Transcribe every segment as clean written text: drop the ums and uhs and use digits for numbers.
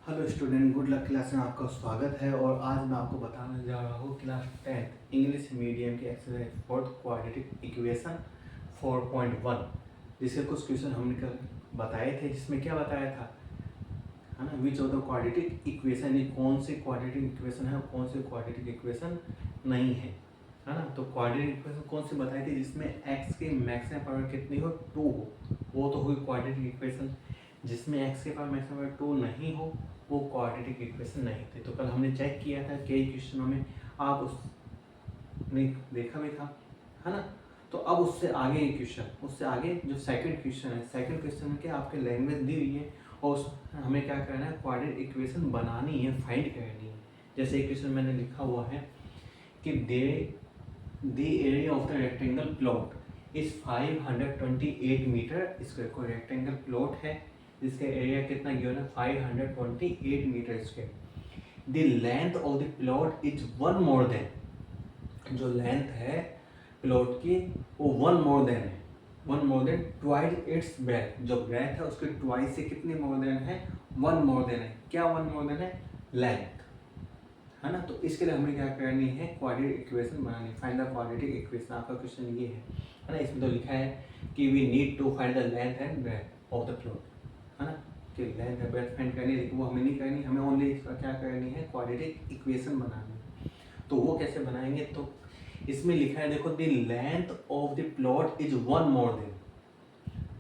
Hello student, good luck class में आपका स्वागत है। और आज मैं आपको बताने जा रहा हूँ क्लास 10 इंग्लिश मीडियम के एक्सरसाइज फोर्थ क्वाड्रेटिक इक्वेशन 4.1, जिसके कुछ क्वेश्चन हमने कल बताए थे। जिसमें क्या बताया था, है ना, which of the quadratic equation, ये कौन से क्वाड्रेटिक इक्वेशन है और कौन से क्वाड्रेटिक इक्वेशन नहीं है ना। तो क्वाड्रेटिक इक्वेशन कौन सी बताई थी जिसमें एक्स के मैक्सिमम पावर कितनी हो, 2 हो, वो तो हुई क्वाड्रेटिक इक्वेशन। जिसमें एक्स के पावर मैक्सिमम पावर 2 नहीं हो वो क्वाड्रेटिक इक्वेशन नहीं थे। तो कल हमने चेक किया था कई क्वेश्चनों में, आप उसने देखा भी था, है ना। तो अब उससे आगे ये क्वेश्चन, उससे आगे जो सेकंड क्वेश्चन है, सेकंड क्वेश्चन में क्या आपके लैंग्वेज दी हुई है और हमें क्या करना है, क्वाड्रेटिक इक्वेशन बनानी है, फाइंड करनी है। जैसे एक क्वेश्चन मैंने लिखा हुआ है कि the area of the rectangle plot is 528 metre square. कोई रेक्टेंगल प्लॉट है जिसका एरिया कितना गिवन है, 528 metre square. The length of the plot is 1 more than, जो लेंथ है प्लॉट की वो 1 मोर देन है, 1 more than twice its breadth. जो ब्रेथ है उसके ट्वाइस से कितनी मोर देन है, 1 मोर देन है। क्या 1 मोर देन है, लेंथ, है ना। तो इसके लिए हमें क्या करनी है, क्वाड्रेटिक इक्वेशन बनानी है, फाइंड द क्वाड्रेटिक इक्वेशन। आपका क्वेश्चन ये है ना। इसमें तो लिखा है कि we need to find the length and breadth of the plot, है ना, कि लेंथ एंड ब्रेथ फाइंड करनी है, लेकिन वो हमें नहीं करनी, हमें ओनली इसका क्या करनी है, क्वाड्रेटिक इक्वेशन बनानी है। तो वो कैसे बनाएंगे, तो इसमें लिखा है देखो, the length of the plot is 1 more than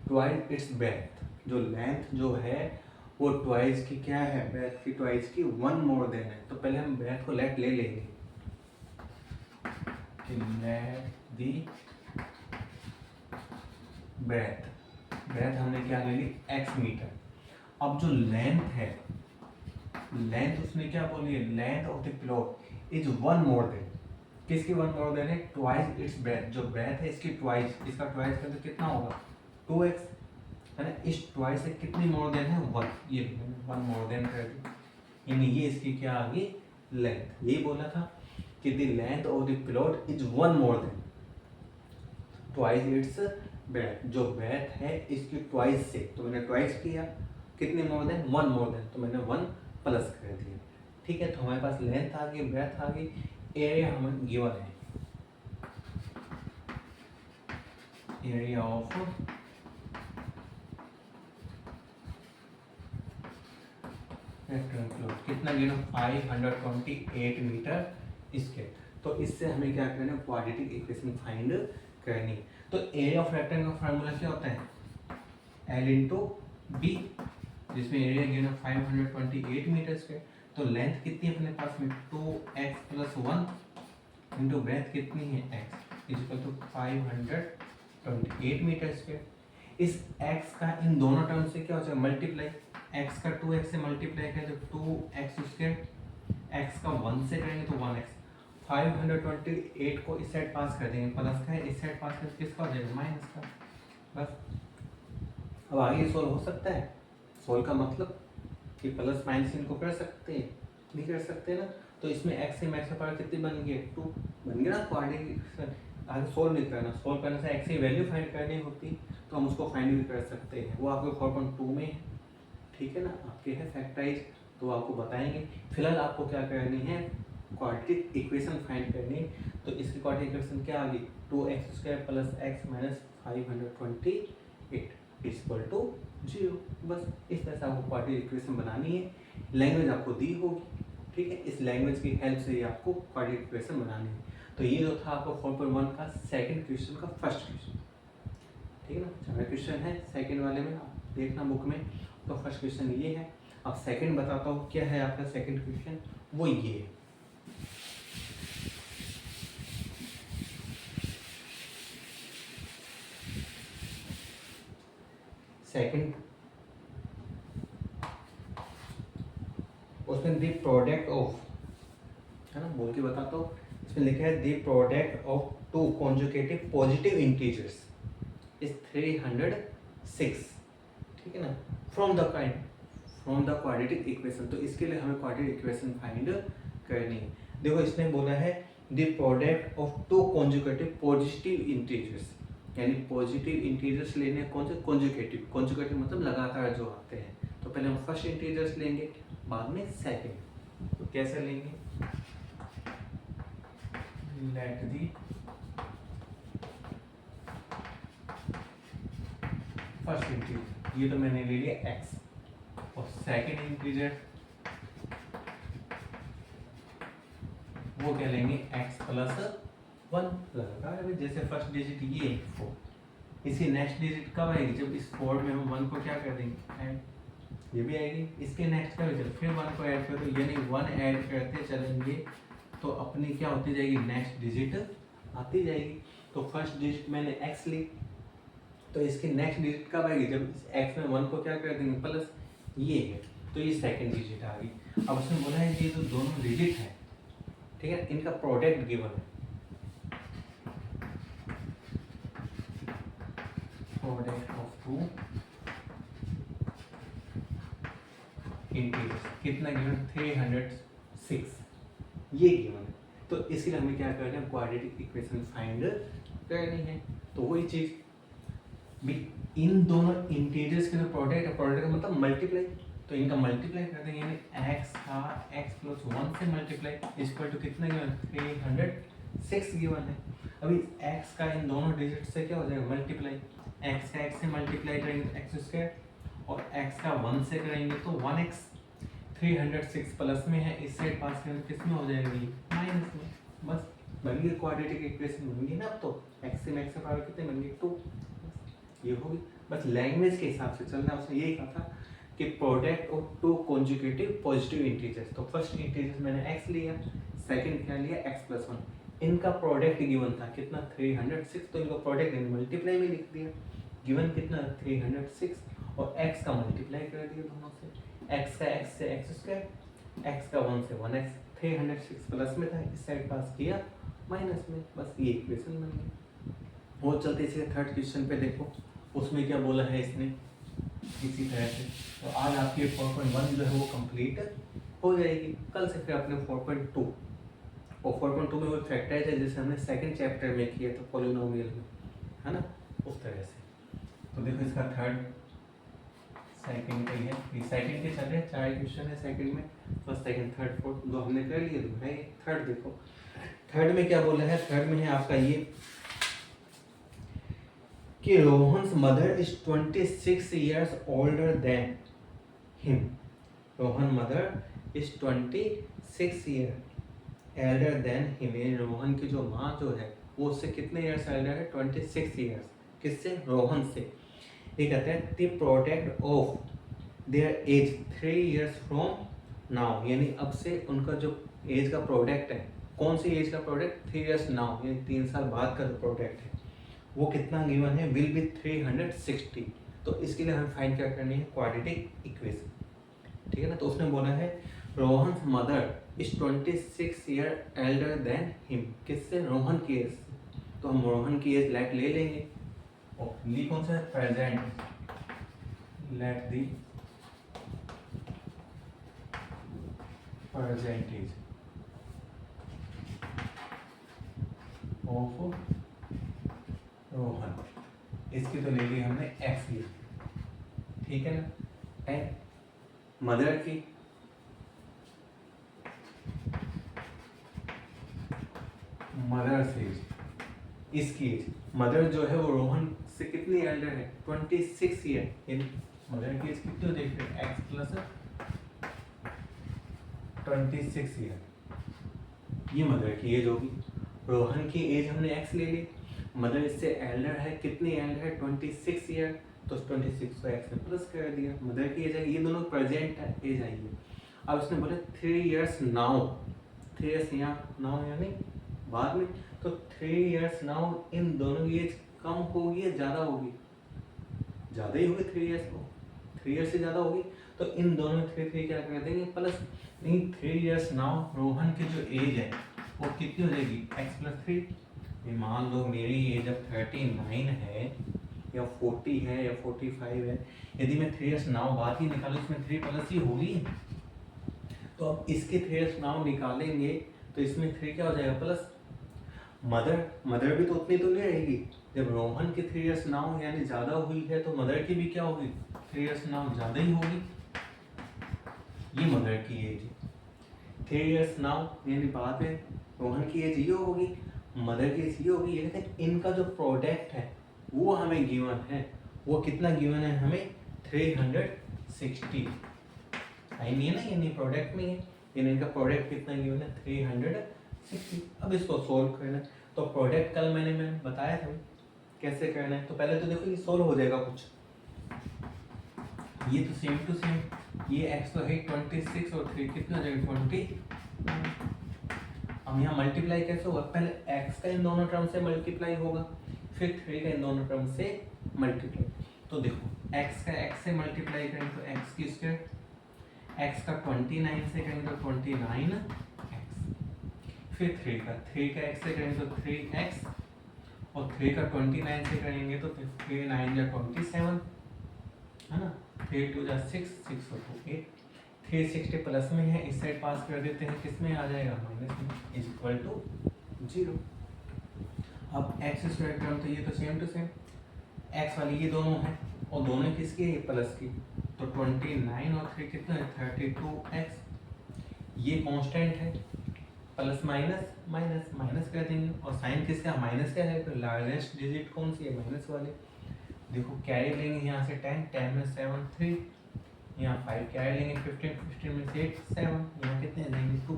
twice its breadth. जो लेंथ जो है वो ट्वाइस की क्या है, ब्रेथ की ट्वाइस की 1 मोर देन है। तो पहले हम ब्रेथ को लेट ले लेंगे, लेट दी ब्रेथ, ब्रेथ हमने क्या ले ली, x मीटर। अब जो लेंथ है, लेंथ उसने क्या बोली है, length of the plot is 1 more then, किसकी 1 मोर देन है, ट्वाइस इट्स ब्रेथ। जो ब्रेथ है इसकी ट्वाइस, इसका ट्वाइस कर तो कितना होगा, 2x, है ना। इस ट्वाइस से कितनी मोर देन है, 1, ये 1 मोर देन कर दी, यानी ये इसकी क्या आ गई, लेंथ। ये बोला था कि the length of the plot is 1 more than twice its breadth. जो ब्रेथ है इसकी ट्वाइस से, तो मैंने ट्वाइस किया, कितनी मोर देन, 1 मोर देन, तो मैंने 1 प्लस कर दिया। ठीक है, तो हमारे पास लेंथ आ गई, ब्रेथ आ गई, एरिया हमें गिवन है, एरिया ऑफ रेक्टेंगल प्लॉट कितना गिवन, 528 मीटर स्क्वायर। तो इससे हमें क्या करना है, क्वाड्रेटिक इक्वेशन फाइंड करनी। तो एरिया ऑफ रेक्टेंगल का फार्मूला क्या होता है, L इंटू बी, जिसमें एरिया गिवन है 528 मीटर स्क्वायर। तो लेंथ कितनी है अपने पास में, 2x प्लस 1 इंटू ब्रेथ कितनी है, x equal to 528 metre square. इस x का इन दोनों टर्म से क्या हो जाएगा, मल्टीप्लाई, x का 2x से मल्टीप्लाई करें तो 2x स्क्वायर, x का 1 से करेंगे तो 1x। 528 को इस साइड पास कर देंगे, प्लस का है, इस साइड पास कर किसका हो जाएगा, माइनस का, बस। अब आगे सोल्व हो सकता है, सोल्व का मतलब कि प्लस माइनस इनको कर सकते हैं, नहीं कर सकते ना। तो इसमें x से मैक्स पावर कितनी बन गई, 2 बन गया ना। क्वाड्रेटिक आगे सोल्व नहीं करना, सोल्व करने से x की वैल्यू फाइंड करनी होती तो हम उसको फाइंड भी कर सकते हैं, वो आपके 4.2 में है, ठीक है ना, आपके है फैक्टराइज, तो आपको बताएंगे। फिलहाल आपको क्या करनी है, क्वाड्रेटिक इक्वेशन फाइंड करनी है। तो इसकी क्वाड्रेटिक इक्वेशन क्या आ गई, 2x square plus x minus 528 equal to 0। बस इस तरह से आपको क्वाड्रेटिक इक्वेशन बनानी है, लैंग्वेज आपको दी होगी, ठीक है। इस लैंग्वेज की हेल्प से ही आपको क्वाड्रेटिक इक्वेशन बनानी है। तो ये जो था आपको 4.1 का सेकंड क्वेश्चन का फर्स्ट क्वेश्चन, ठीक है ना। 4 क्वेश्चन है सेकंड वाले में, आप देखना बुक में। तो फर्स्ट क्वेश्चन ये है। अब सेकंड बताता हूँ क्या है आपका सेकंड क्वेश्चन, वो ये है। सेकंड, उसमें द प्रोडक्ट ऑफ, है ना, बोल के बताता हूँ। इसमें लिखा है the product of 2 conjugative positive integers is 306, ठीक है ना, फ्रॉम द क्वाड्रेटिक इक्वेशन। तो इसके लिए हमें क्वाड्रेटिक इक्वेशन फाइंड करनी है। देखो इसने बोला है the product of 2 conjugative positive integers, यानी पॉजिटिव इंटीजर्स लेने कौन से, कॉन्जुगेटिव, कॉन्जुगेटिव मतलब लगातार जो आते हैं। तो पहले हम फर्स्ट इंटीजर्स लेंगे, बाद में सेकंड। तो कैसे लेंगे, लेट दी फर्स्ट इंटीजर, ये तो मैंने ले लिया x, और सेकंड इंटीजर वो क्या लेंगे x प्लस 1 लगा। जैसे फर्स्ट डिजिट ये 4, इसी नेक्स्ट डिजिट कब आएगी, जब इस 4 में हम 1 को क्या कर देंगे ऐड, ये भी आएगी। इसके नेक्स्ट का जब फिर 1 को ऐड कर दो, यानी 1 ऐड करते चलेंगे तो अपनी क्या होती जाएगी, नेक्स्ट डिजिट आती जाएगी। तो फर्स्ट डिजिट मैंने x ली, तो इसकी नेक्स्ट डिजिट कब आएगी, जब इस x में 1 को क्या कर देंगे प्लस, ये है, तो ये सेकंड डिजिट आ गई। अब उसने बोला है ये जो दोनों डिजिट है, ठीक है, इनका प्रोडक्ट गिवन है, प्रोडक्ट ऑफ टू इंटीजर्स कितना गिवन, 306, ये गिवन है। तो इसीलिए हमें क्या करना है, क्वाड्रेटिक इक्वेशन फाइंड करनी है। तो वही चीज भी इन दोनों इंटीजर्स के जो प्रोडक्ट है, प्रोडक्ट का मतलब मल्टीप्लाई, तो इनका मल्टीप्लाई कर देंगे, यानी x का x प्लस 1 से मल्टीप्लाई इक्वल टू कितना गिवन, 306 गिवन है। अभी x का इन दोनों डिजिट से क्या हो जाएगा, मल्टीप्लाई, x का x से मल्टीप्लाई करेंगे तो x स्क्वायर, और x का 1 से करेंगे तो 1x, 306 प्लस में है, इस साइड पास करेंगे किस में हो जाएगी, माइनस में। बस बन गई क्वाड्रेटिक इक्वेशन, बन गई ना। अब तो x से max का पावर कितने बन गई, 2, ये होगी। बस लैंग्वेज के हिसाब से चलना, उसने यही कहा था कि product of two conjugative positive integers. तो फर्स्ट इंटीजर मैंने x लिया, सेकंड क्या लिया, x प्लस 1, इनका प्रोडक्ट गिवन था कितना, 306, तो इनका प्रोडक्ट मल्टीप्लाई में लिख दिया, गिवन कितना 306, और x का मल्टीप्लाई कर दिया दोनों से, x का x से x स्क्वायर, x का 1 से 1x, 306 प्लस में था, इस साइड पास किया माइनस में, बस ये इक्वेशन बन गई। वो चलते इसे थर्ड क्वेश्चन पे देखो, उसमें क्या बोला है इसने, इसी तरह से। तो आज आपकी 4.1 जो है वो कंप्लीट हो जाएगी, कल से फिर अपने 4.2, और 4.2 में वो फैक्टराइज है जैसे हमने सेकंड चैप्टर में किया था पॉलिनोमियल में, है ना, उस तरह से। तो देखो इसका थर्ड सेकंड का ही है, ये सेकंड के चल रहे हैं, 4 क्वेश्चन है सेकंड में, फर्स्ट सेकंड थर्ड फोर्थ दो हमने कर लिए, तो है थर्ड। देखो थर्ड में क्या बोला है, थर्ड में है आपका ये कि Rohan's mother is 26 years older than him। Rohan mother is 26 year elder than him, Rohan की जो माँ जो है वो उससे कितने ईयर्स एल्डर है, 26 years। किससे, रोहन से। ये कहते हैं the product of their age 3 years from now, यानी अब से उनका जो एज का प्रोडक्ट है, कौन सी एज का प्रोडक्ट, 3 years नाउ, यानी 3 साल बाद का जो प्रोडक्ट है वो कितना गिवन है, विल बी 360। तो इसके लिए हमें फाइंड क्या करनी है, क्वाड्रेटिक इक्वेशन, ठीक है ना। तो उसने बोला है Rohan mother is 26 year Elder than him, किससे, रोहन की एज से। तो हम रोहन की एज लेट ले लेंगे, और ली कौन सा है, present, let the present age of Rohan, इसकी तो ले ली हमने x ली, ठीक है ना। एंड मदर की मदर से इसकी एज, मदर जो है वो रोहन से कितनी एल्डर है, 26 ईयर, यानी मदर की एज कितनी देख रहे हैं, x प्लस 26 ईयर, ये मदर की एज होगी। रोहन की एज हमने x ले ली, मदर इससे एल्डर है, कितनी एल्डर है, 26 ईयर, तो 26 को x में प्लस कर दिया, मदर की एज है, ये दोनों प्रेजेंट एज आएगी। अब उसने बोला 3 years नाउ, 3 years यहाँ नाउ यानी बाद में, तो 3 years नाउ इन दोनों की एज कम होगी या ज़्यादा होगी, ज़्यादा ही होगी, 3 years को 3 years से ज़्यादा होगी, तो इन दोनों 3 क्या कर देंगे प्लस, नहीं 3 years नाउ रोहन की जो एज है वो कितनी हो जाएगी, x प्लस 3। मान लो मेरी एज अब 39 है या 40 है या 45 है, यदि मैं 3 years नाउ बात ही निकालूं, इसमें 3 प्लस ही होगी, तो अब इसके 3 years नाउ निकालेंगे तो इसमें 3 क्या हो जाएगा प्लस, मदर भी तो उतनी तो नहीं रहेगी, जब रोहन की 3 years नाउ यानी ज़्यादा हुई है तो मदर की भी क्या होगी, 3 years नाउ ज़्यादा ही होगी, ये मदर की एज है। 3 years नाउ, यानी बाद में रोहन की एज ये होगी, मदर की एज ये होगी। ये कहते हैं इनका जो प्रोडक्ट है वो हमें गिवन है, वो कितना गिवन है हमें 360। आई नहीं है ना, यानी प्रोडक्ट में है, यानी इनका प्रोडक्ट कितना गिवन है 360। अब इसको सोल्व करना है, तो प्रोडक्ट कल मैंने बताया था कैसे करना है। तो पहले तो देखो ये सोल्व हो जाएगा कुछ, ये तो सेम टू सेम, ये x तो है 26 और 3 कितना हो जाएगा 20। अब यहाँ मल्टीप्लाई कैसे होगा, पहले x का इन दोनों टर्म से मल्टीप्लाई होगा, फिर 3 का इन दोनों टर्म से मल्टीप्लाई। तो देखो x का x से मल्टीप्लाई करें तो x की स्क्वायर, x का 29 से करेंगे तो 29x, फिर 3 का x से करेंगे तो 3x, और 3 का 29 से करेंगे तो 3 9 जा 27, है ना, 3 2 जा 6, 6 और 2 8। 360 प्लस में है, इस साइड पास कर देते हैं, किस में आ जाएगा माइनस में, इज इक्वल टू 0। अब एक्स स्क्वायर टर्म तो ये तो सेम टू सेम, एक्स वाली ये दोनों है और दोनों किसकी है, प्लस की, तो 29 और 3 कितना है 32x। ये कांस्टेंट है, प्लस माइनस माइनस माइनस कर देंगे, और साइन किसका माइनस का है, तो लार्जेस्ट डिजिट कौन सी है, माइनस वाले। देखो कैरी लेंगे यहाँ से 10, 10 में 7 3, यहाँ 5 कैरी लेंगे 15, 15 में से 8 7, यहाँ कितने आ जाएंगे 2,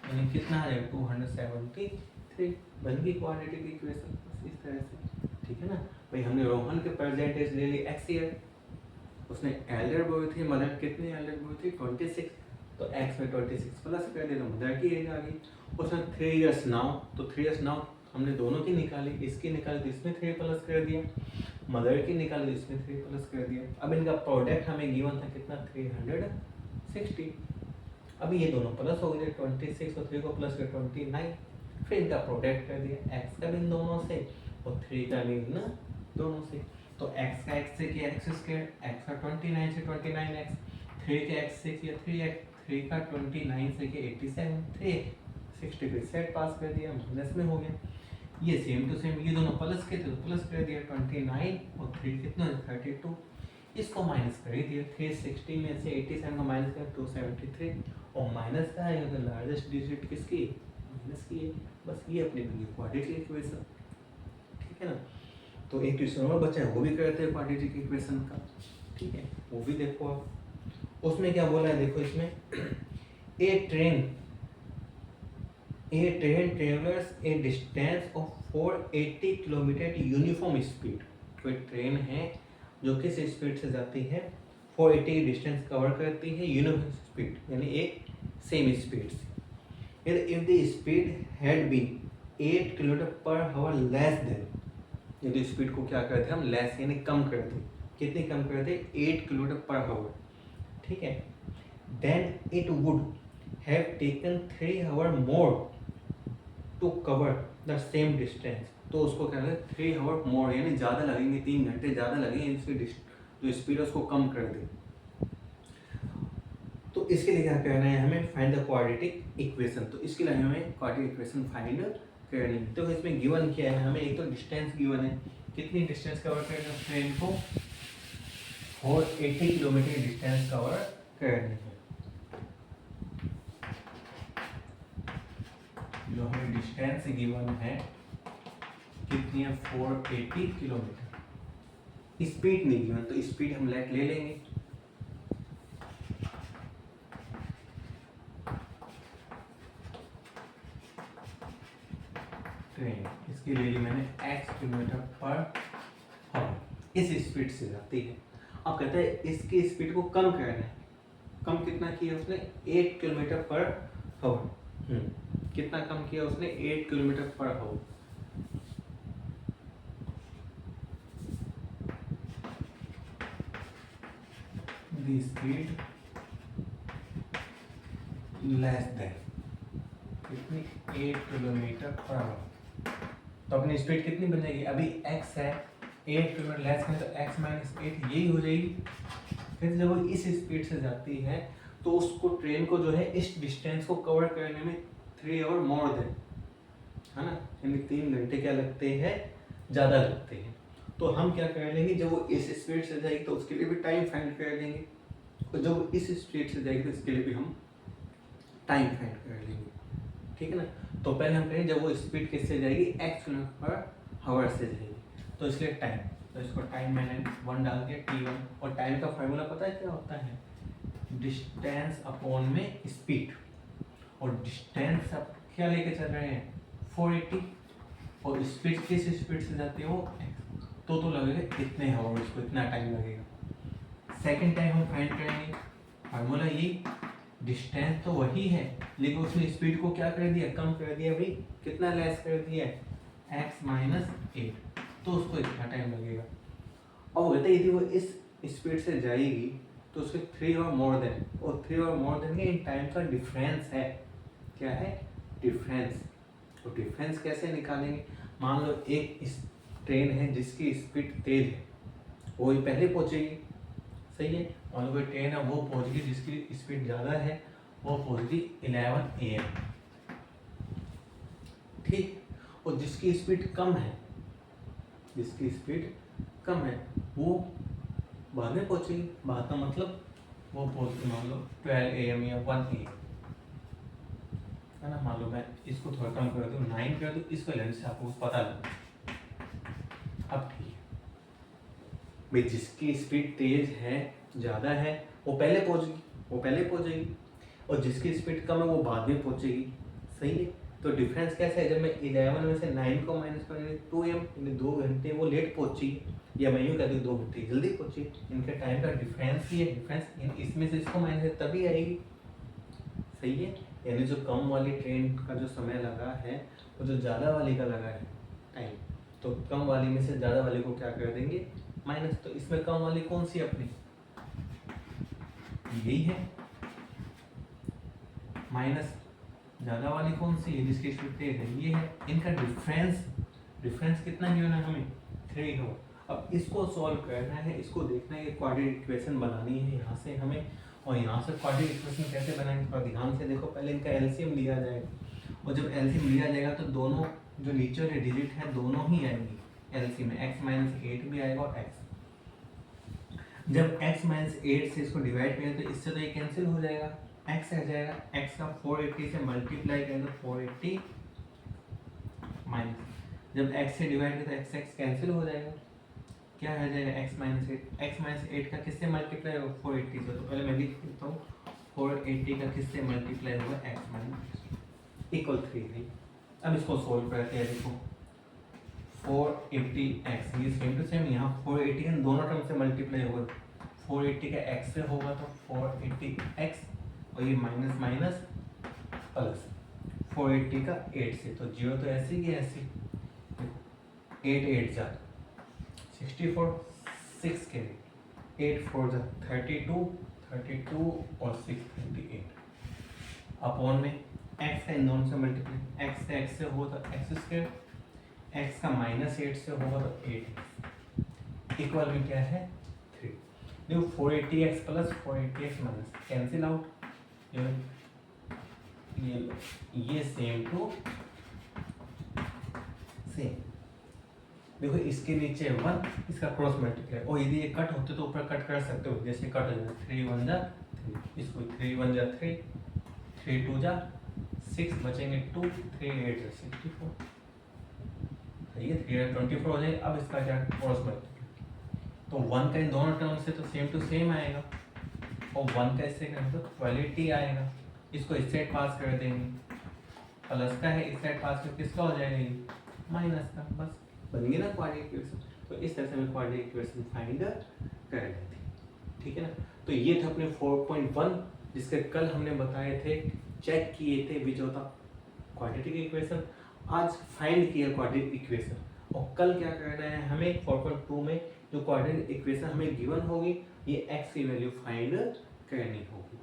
यानी कितना आ जाएगा 273। बन गई क्वाड्रेटिक इक्वेशन इस तरह से, ठीक है ना भाई। हमने रोहन के परसेंटेज ले ली एक्स ईयर, उसने एल्डर बॉय थी, मदर कितनी एल्डर बॉय थी 26, तो एक्स में 26 प्लस कर दिया तो मदर की एज आ गई। उसने 3 years नाउ, तो 3 years नाउ हमने दोनों की निकाली, इसकी निकाली तो इसमें 3 प्लस कर दिया, मदर की निकाली तो इसमें 3 प्लस कर दिया। अब इनका प्रोडक्ट हमें गिवन था कितना 360। अब ये दोनों प्लस हो गए, 26 और 3 को प्लस कर 29, फिर इनका प्रोडक्ट कर दिया, एक्स का भी इन दोनों से और 3 का भी इन दोनों से। तो x का x से किया एक्स स्क्वायर, x का 29 से 29x, 3 के x से किया 3x, 3 का 29 से किया 87, 360 पे सेट पास कर दिया, माइनस में हो गया। ये सेम टू सेम, ये दोनों प्लस के थे तो प्लस कर दिया 29 और 3 कितना 32, इसको माइनस कर ही दिया। 360 में से 87 को माइनस कर 273, और माइनस का है तो लार्जेस्ट डिजिट किसकी, माइनस की है। बस ये अपनी बनी क्वाड्रेटिक इक्वेशन, ठीक है ना। तो एक क्वेश्चन और बचा है, वो भी करते हैं क्वाड्रेटिक इक्वेशन का, ठीक है, वो भी देखो आप। उसमें क्या बोला है, देखो इसमें a train travels a distance of 480 kilometre at uniform speed. कोई ट्रेन है जो किस स्पीड से जाती है, 480 की डिस्टेंस कवर करती है यूनिफॉर्म स्पीड, यानी एक सेम स्पीड से। If the speed had been 8 kilometre per hour less than, यदि स्पीड को क्या करते हैं हम लेस यानी कम कर दें, कितनी कम कर दें 8 किलोमीटर पर आवर, ठीक है, then it would have taken 3 hour more to cover the same distance. तो उसको क्या कहते हैं 3 आवर मोर, यानी ज़्यादा लगेंगे, 3 घंटे ज़्यादा लगेंगे इसकी जो स्पीड है उसको कम कर दें। तो इसके लिए क्या करना है हमें, फाइंड द क्वाड्रेटिक इक्वेशन। तो इसके लिए हमें क्वाड्रेटिक इक्वेशन फाइंड करनी है। तो इसमें गिवन क्या है हमें, एक तो डिस्टेंस गिवन है, कितनी डिस्टेंस कवर करना है ट्रेन को, 480 किलोमीटर डिस्टेंस कवर करनी है। जो हमें डिस्टेंस गिवन है कितनी है 480 किलोमीटर। स्पीड नहीं गिवन, तो स्पीड हम लेट ले लेंगे, ट्रेन इसकी ले ली मैंने x किलोमीटर पर आवर, इस स्पीड से जाती है। अब कहते हैं इसकी स्पीड को कम करना है, कम कितना किया उसने 8 किलोमीटर पर आवर, कितना कम किया उसने 8 kilometre per our. The speed less than कितनी 8 किलोमीटर पर आवर। तो अपनी स्पीड कितनी बन जाएगी, अभी x है 8 किलोमीटर लेस करें तो x माइनस 8 यही हो जाएगी। फिर जब वो इस स्पीड से जाती है तो उसको ट्रेन को जो है इस डिस्टेंस को कवर करने में 3 आवर मोर देन, है ना, यानी 3 घंटे क्या लगते हैं, ज़्यादा लगते हैं। तो हम क्या कर लेंगे, जब वो इस स्पीड से जाएगी तो उसके लिए भी टाइम फाइंड कर लेंगे, और जब इस स्पीड से जाएगी तो इसके लिए भी हम टाइम फाइंड कर लेंगे, ठीक है ना। तो पहले हम कहें जब वो स्पीड किससे जाएगी, x किलोमीटर/आवर से जाएगी, तो इसलिए टाइम, तो इसको टाइम मैंने 1 डाल दिया t1। और टाइम का फार्मूला पता है क्या होता है, डिस्टेंस अपॉन में स्पीड। और डिस्टेंस अब क्या लेके चल रहे हैं 480, और स्पीड किस स्पीड से जाती है वो x, तो लगेगा इतने आवर, इसको इतना टाइम लगेगा। सेकेंड टाइम हम फाइंड करेंगे, फार्मूला यही, डिस्टेंस तो वही है लेकिन उसने स्पीड को क्या कर दिया, कम कर दिया भाई, कितना लेस कर दिया है x - 8, तो उसको इतना टाइम लगेगा। अब कहते यदि वो इस स्पीड से जाएगी तो उसके 3 और मोर देन, और 3 और मोर देन के इन टाइम का डिफरेंस है, क्या है डिफरेंस। तो डिफरेंस कैसे निकालेंगे, मान लो एक इस ट्रेन है जिसकी स्पीड तेज है, वो ही पहले पहुंचेगी, सही है। मान लो कोई ट्रेन है वो पहुंच गई जिसकी स्पीड ज़्यादा है, वो पहुंच गई 11 AM, ठीक। और जिसकी स्पीड कम है, जिसकी स्पीड कम है वो बाद में पहुंचेगी, बाद का मतलब वो पहुंचती मान लो 12 AM या 1 AM, है ना। मान लो मैं इसको थोड़ा कम कर दूँ, 9 कर दूँ, इसको लेने से आपको पता लगे। अब ठीक है भाई, जिसकी स्पीड तेज है, ज़्यादा है, वो पहले पहुंचेगी, और जिसकी स्पीड कम है वो बाद में पहुंचेगी, सही है। तो डिफरेंस कैसे है, जब मैं 11 में से 9 को माइनस करेंगे 2 AM, यानी 2 घंटे वो लेट पहुंची, या मैं यूँ कह दूँ 2 घंटे जल्दी पहुंची। इनके टाइम का डिफरेंस ही है, डिफरेंस इसमें से इसको माइनस तभी आएगी, सही है। यानी जो कम वाली ट्रेन का जो समय लगा है वो जो ज़्यादा वाली का लगा है टाइम, तो कम वाली में से ज़्यादा वाली को क्या कर देंगे माइनस। तो इसमें कम वाली कौन सी अपनी, यही है, माइनस ज़्यादा वाली कौन सी है जिसकी स्पीड तेज है, ये है। इनका डिफरेंस कितना गिवन है हमें 3 हो। अब इसको सॉल्व करना है, इसको देखना है कि क्वाड्रेटिक इक्वेशन बनानी है यहाँ से हमें, और यहाँ से क्वाड्रेटिक इक्वेशन कैसे बनाएंगे थोड़ा ध्यान से देखो। पहले इनका एलसीएम लिया जाएगा, और जब एलसीएम लिया जाएगा तो दोनों जो नीचे वाले डिजिट है दोनों ही आएंगी एलसीएम में, x - 8 भी आएगा और x। जब x - 8 से इसको डिवाइड करें तो इससे तो ये कैंसिल हो जाएगा, x आ जाएगा, x का 480 से मल्टीप्लाई करें तो 480 माइनस, जब x से डिवाइड करें तो x कैंसिल हो जाएगा, क्या आ जाएगा x - 8 का किससे मल्टीप्लाई होगा 480 से। तो पहले मैं लिख देता हूँ 480 का किससे मल्टीप्लाई होगा x - इक्वल 3 है। अब इसको सोल्व करते हैं, देखो 480x, ये सेम टू सेम यहाँ 480 इन दोनों टर्म से मल्टीप्लाई होगा, 480 का x से होगा तो 480x, और ये माइनस माइनस प्लस 480 का 8 से, तो 0 तो ऐसे ही ऐसे, 8 8 जा 64, 6 के 8 4 जा 32 और 6 28 अपॉन में x का इन दोनों से मल्टीप्लाई, x का x से होगा तो x², x का -8 से होगा तो 8x, इक्वल में क्या है 3। देखो 480x plus 480x minus cancel out, ये सेम टू सेम। देखो इसके नीचे 1, इसका क्रॉस मल्टीप्लाई, और यदि ये कट होते तो ऊपर कट कर सकते हो, जैसे कट हो जाए 3 1 जा 3, इसको 3 1 जा 3, 3 2 जा 6, बचेंगे 2, 3 8 जा 64, ये 3 24 हो जाएगा। अब इसका क्या क्रॉस मल्टीप्लाई, तो 1 का इन दोनों टर्म से तो सेम टू सेम आएगा, और 1 का इससे करेंगे तो क्वालिटी आएगा, इसको इस साइड पास कर देंगे, प्लस का है इस साइड पास कर किसका हो जाएगा ये माइनस का, बस बन गई ना क्वाड्रेटिक इक्वेशन। तो इस तरह से हमें क्वाड्रेटिक इक्वेशन फाइंड कर लेते हैं, ठीक है ना। तो ये था अपने 4.1 जिसके कल हमने बताए थे, चेक किए थे विच होता क्वाड्रेटिक इक्वेशन, आज फाइंड किया क्वाड्रेटिक इक्वेशन, और कल क्या करना है हमें 4.2 में जो क्वाड्रेटिक इक्वेशन हमें गिवन होगी ये x की वैल्यू फाइंड करनी होगी,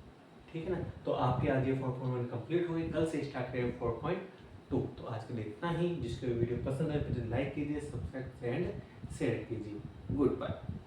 ठीक है ना। तो आपकी आज ये 4.1 कंप्लीट हुई, कल से स्टार्ट करें 4.2। तो आज के लिए इतना ही, जिसको वीडियो पसंद है तो लाइक कीजिए, सब्सक्राइब एंड शेयर कीजिए। Good bye.